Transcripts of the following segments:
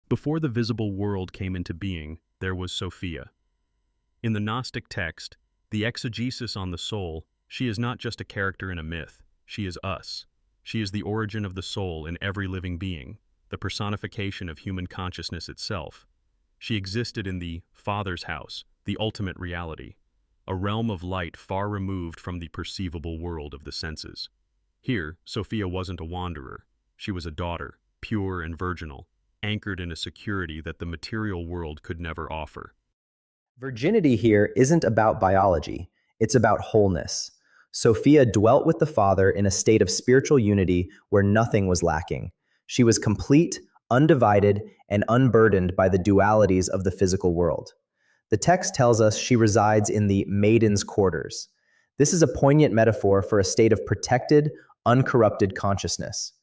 Before the visible world came into being, there was Sophia. In the Gnostic text, the exegesis on the soul, she is not just a character in a myth, she is us. She is the origin of the soul in every living being, the personification of human consciousness itself. She existed in the Father's house, the ultimate reality, a realm of light far removed from the perceivable world of the senses. Here, Sophia wasn't a wanderer. She was a daughter, pure and virginal, anchored in a security that the material world could never offer. Virginity here isn't about biology, it's about wholeness. Sophia dwelt with the Father in a state of spiritual unity where nothing was lacking. She was complete, undivided, and unburdened by the dualities of the physical world. The text tells us she resides in the maiden's quarters. This is a poignant metaphor for a state of protected, uncorrupted consciousness.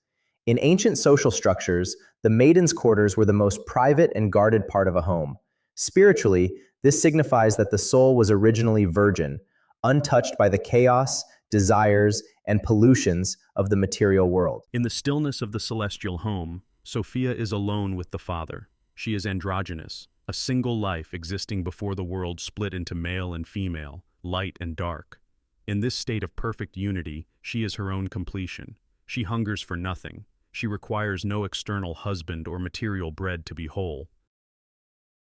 In ancient social structures, the maiden's quarters were the most private and guarded part of a home. Spiritually, this signifies that the soul was originally virgin, untouched by the chaos, desires, and pollutions of the material world. In the stillness of the celestial home, Sophia is alone with the Father. She is androgynous, a single life existing before the world split into male and female, light and dark. In this state of perfect unity, she is her own completion. She hungers for nothing. She requires no external husband or material bread to be whole.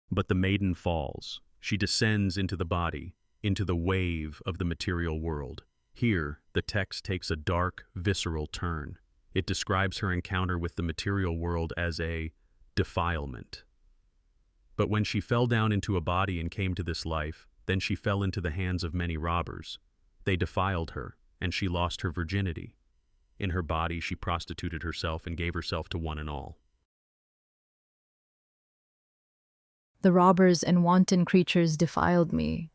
But the maiden falls. She descends into the body, into the wave of the material world. Here, the text takes a dark, visceral turn. It describes her encounter with the material world as a defilement. But when she fell down into a body and came to this life, then she fell into the hands of many robbers. They defiled her, and she lost her virginity. In her body, she prostituted herself and gave herself to one and all. The robbers and wanton creatures defiled me.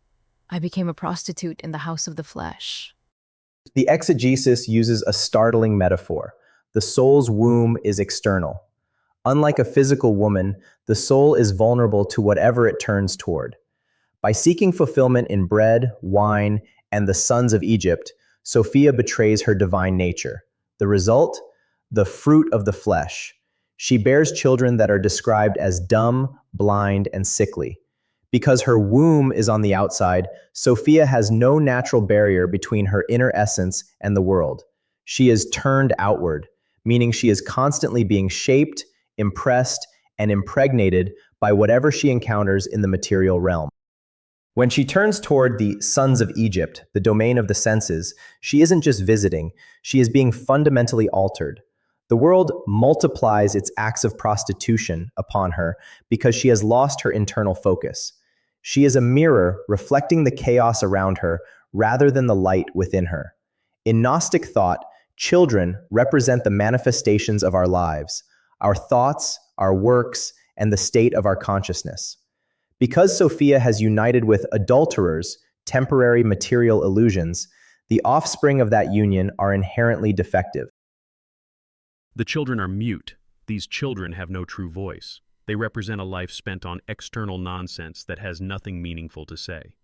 I became a prostitute in the house of the flesh. The exegesis uses a startling metaphor. The soul's womb is external. Unlike a physical woman, the soul is vulnerable to whatever it turns toward. By seeking fulfillment in bread, wine, and the sons of Egypt, Sophia betrays her divine nature. The result? The fruit of the flesh. She bears children that are described as dumb, blind, and sickly. Because her womb is on the outside, Sophia has no natural barrier between her inner essence and the world. She is turned outward, meaning she is constantly being shaped, impressed, and impregnated by whatever she encounters in the material realm. When she turns toward the sons of Egypt, the domain of the senses, she isn't just visiting, she is being fundamentally altered. The world multiplies its acts of prostitution upon her because she has lost her internal focus. She is a mirror reflecting the chaos around her rather than the light within her. In Gnostic thought, children represent the manifestations of our lives, our thoughts, our works, and the state of our consciousness. Because Sophia has united with adulterers, temporary material illusions, the offspring of that union are inherently defective. The children are mute. These children have no true voice. They represent a life spent on external nonsense that has nothing meaningful to say.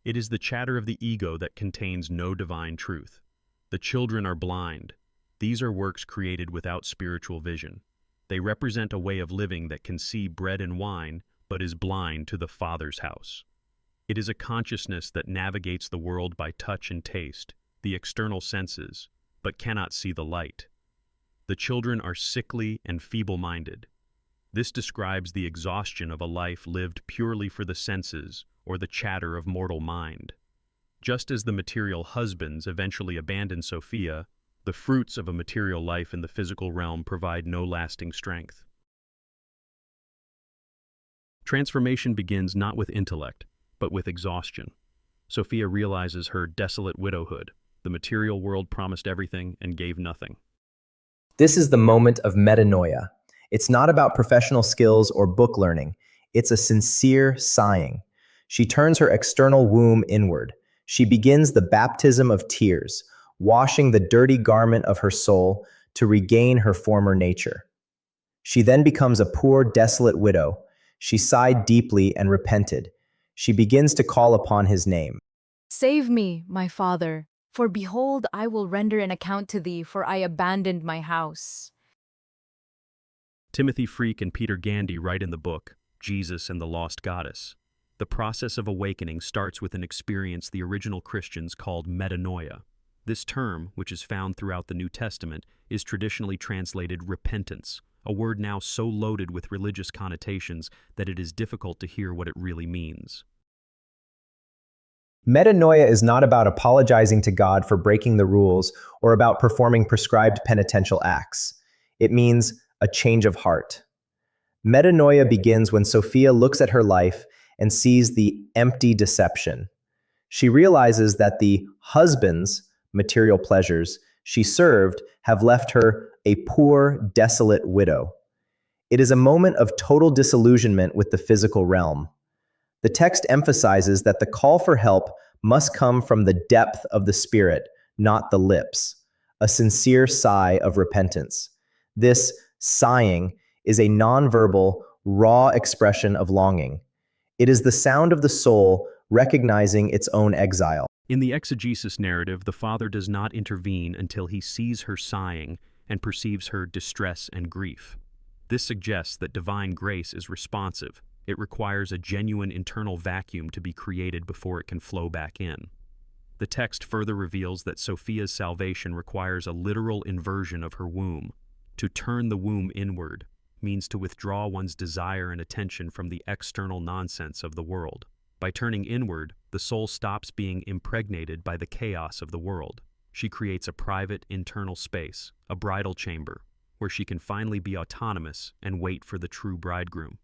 It is the chatter of the ego that contains no divine truth. The children are blind. These are works created without spiritual vision. They represent a way of living that can see bread and wine, but is blind to the Father's house. It is a consciousness that navigates the world by touch and taste, the external senses, but cannot see the light. The children are sickly and feeble-minded. This describes the exhaustion of a life lived purely for the senses or the chatter of mortal mind. Just as the material husbands eventually abandon Sophia, the fruits of a material life in the physical realm provide no lasting strength. Transformation begins not with intellect, but with exhaustion. Sophia realizes her desolate widowhood. The material world promised everything and gave nothing. This is the moment of metanoia. It's not about professional skills or book learning. It's a sincere sighing. She turns her external womb inward. She begins the baptism of tears, washing the dirty garment of her soul to regain her former nature. She then becomes a poor, desolate widow. She sighed deeply and repented. She begins to call upon his name. Save me, my Father, for behold, I will render an account to thee, for I abandoned my house. Timothy Freak and Peter Gandy write in the book, Jesus and the Lost Goddess. The process of awakening starts with an experience the original Christians called metanoia. This term, which is found throughout the New Testament, is traditionally translated repentance, a word now so loaded with religious connotations that it is difficult to hear what it really means. Metanoia is not about apologizing to God for breaking the rules or about performing prescribed penitential acts. It means a change of heart. Metanoia begins when Sophia looks at her life and sees the empty deception. She realizes that the husbands, material pleasures, she served have left her a poor, desolate widow. It is a moment of total disillusionment with the physical realm. The text emphasizes that the call for help must come from the depth of the spirit, not the lips, a sincere sigh of repentance. This sighing is a nonverbal, raw expression of longing. It is the sound of the soul recognizing its own exile. In the exegesis narrative, the father does not intervene until he sees her sighing and perceives her distress and grief. This suggests that divine grace is responsive. It requires a genuine internal vacuum to be created before it can flow back in. The text further reveals that Sophia's salvation requires a literal inversion of her womb. To turn the womb inward means to withdraw one's desire and attention from the external nonsense of the world. By turning inward, the soul stops being impregnated by the chaos of the world. She creates a private, internal space, a bridal chamber, where she can finally be autonomous and wait for the true bridegroom.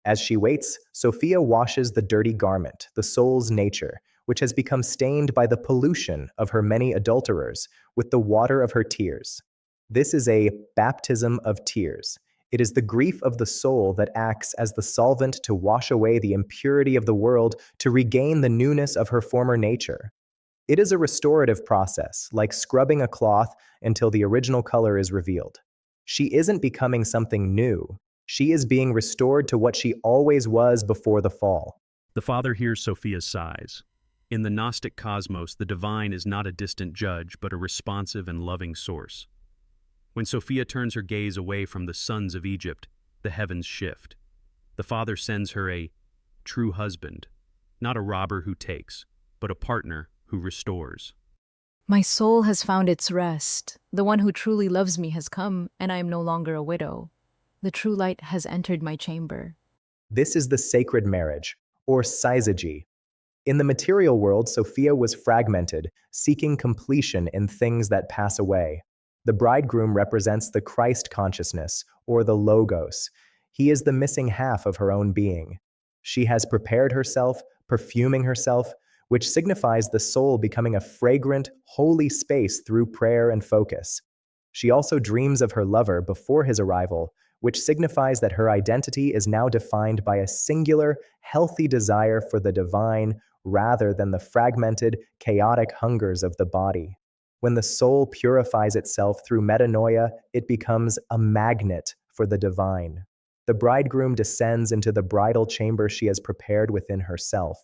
As she waits, Sophia washes the dirty garment, the soul's nature, which has become stained by the pollution of her many adulterers, with the water of her tears. This is a baptism of tears. It is the grief of the soul that acts as the solvent to wash away the impurity of the world to regain the newness of her former nature. It is a restorative process, like scrubbing a cloth until the original color is revealed. She isn't becoming something new. She is being restored to what she always was before the fall. The father hears Sophia's sighs. In the Gnostic cosmos, the divine is not a distant judge, but a responsive and loving source. When Sophia turns her gaze away from the sons of Egypt, the heavens shift. The father sends her a true husband, not a robber who takes, but a partner who restores. My soul has found its rest. The one who truly loves me has come, and I am no longer a widow. The true light has entered my chamber. This is the sacred marriage, or syzygy. In the material world, Sophia was fragmented, seeking completion in things that pass away. The bridegroom represents the Christ consciousness, or the Logos. He is the missing half of her own being. She has prepared herself, perfuming herself, which signifies the soul becoming a fragrant, holy space through prayer and focus. She also dreams of her lover before his arrival, which signifies that her identity is now defined by a singular, healthy desire for the divine rather than the fragmented, chaotic hungers of the body. When the soul purifies itself through metanoia, it becomes a magnet for the divine. The bridegroom descends into the bridal chamber she has prepared within herself.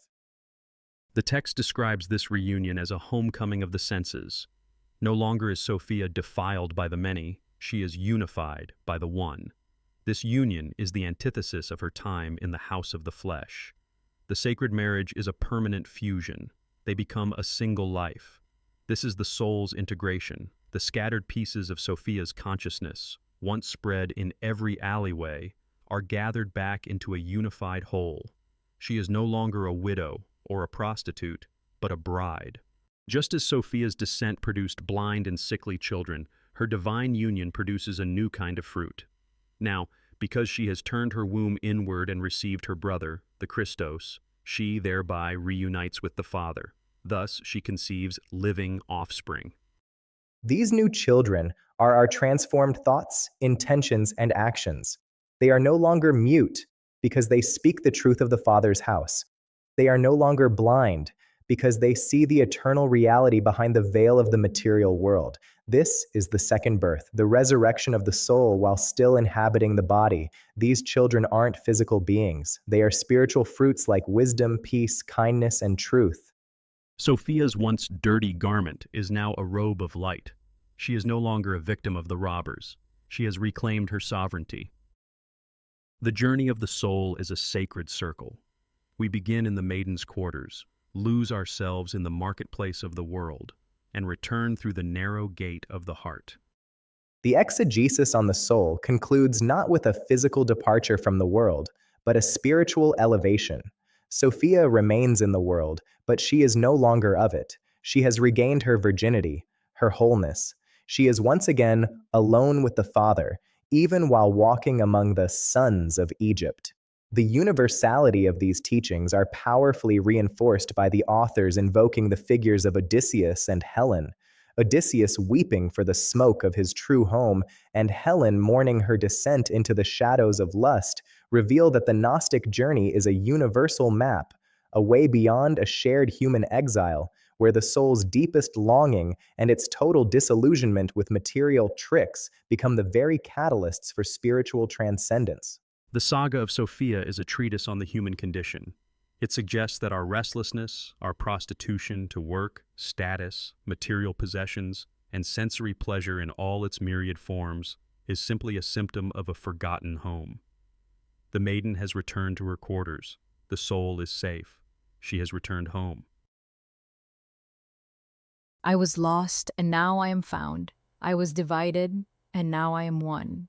The text describes this reunion as a homecoming of the senses. No longer is Sophia defiled by the many, she is unified by the one. This union is the antithesis of her time in the house of the flesh. The sacred marriage is a permanent fusion. They become a single life. This is the soul's integration. The scattered pieces of Sophia's consciousness, once spread in every alleyway, are gathered back into a unified whole. She is no longer a widow or a prostitute, but a bride. Just as Sophia's descent produced blind and sickly children, her divine union produces a new kind of fruit. Now, because she has turned her womb inward and received her brother, the Christos, she thereby reunites with the Father. Thus, she conceives living offspring. These new children are our transformed thoughts, intentions, and actions. They are no longer mute because they speak the truth of the Father's house. They are no longer blind because they see the eternal reality behind the veil of the material world. This is the second birth, the resurrection of the soul while still inhabiting the body. These children aren't physical beings. They are spiritual fruits like wisdom, peace, kindness, and truth. Sophia's once dirty garment is now a robe of light. She is no longer a victim of the robbers. She has reclaimed her sovereignty. The journey of the soul is a sacred circle. We begin in the maiden's quarters, lose ourselves in the marketplace of the world, and return through the narrow gate of the heart. The exegesis on the soul concludes not with a physical departure from the world, but a spiritual elevation. Sophia remains in the world, but she is no longer of it. She has regained her virginity, her wholeness. She is once again alone with the Father, even while walking among the sons of Egypt. The universality of these teachings are powerfully reinforced by the authors invoking the figures of Odysseus and Helen. Odysseus weeping for the smoke of his true home, and Helen mourning her descent into the shadows of lust, reveal that the Gnostic journey is a universal map, a way beyond a shared human exile, where the soul's deepest longing and its total disillusionment with material tricks become the very catalysts for spiritual transcendence. The Saga of Sophia is a treatise on the human condition. It suggests that our restlessness, our prostitution to work, status, material possessions, and sensory pleasure in all its myriad forms is simply a symptom of a forgotten home. The maiden has returned to her quarters. The soul is safe. She has returned home. I was lost, and now I am found. I was divided, and now I am one.